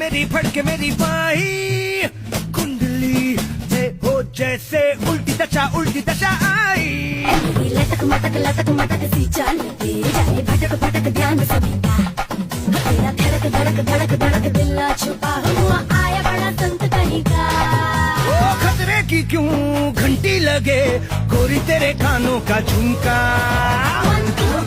मेरी फटके मेरी बाही कुंडली से हो जैसे उल्टी दशा आई मेरी लटक मटक सी चल जाए भटक भटक ध्यान सभी का तेरा धड़क दिल ना छुपा हुआ आया बड़ा संत कहीं का ओ खतरे की क्यों घंटी लगे गोरी तेरे कानों का झुमका 1 2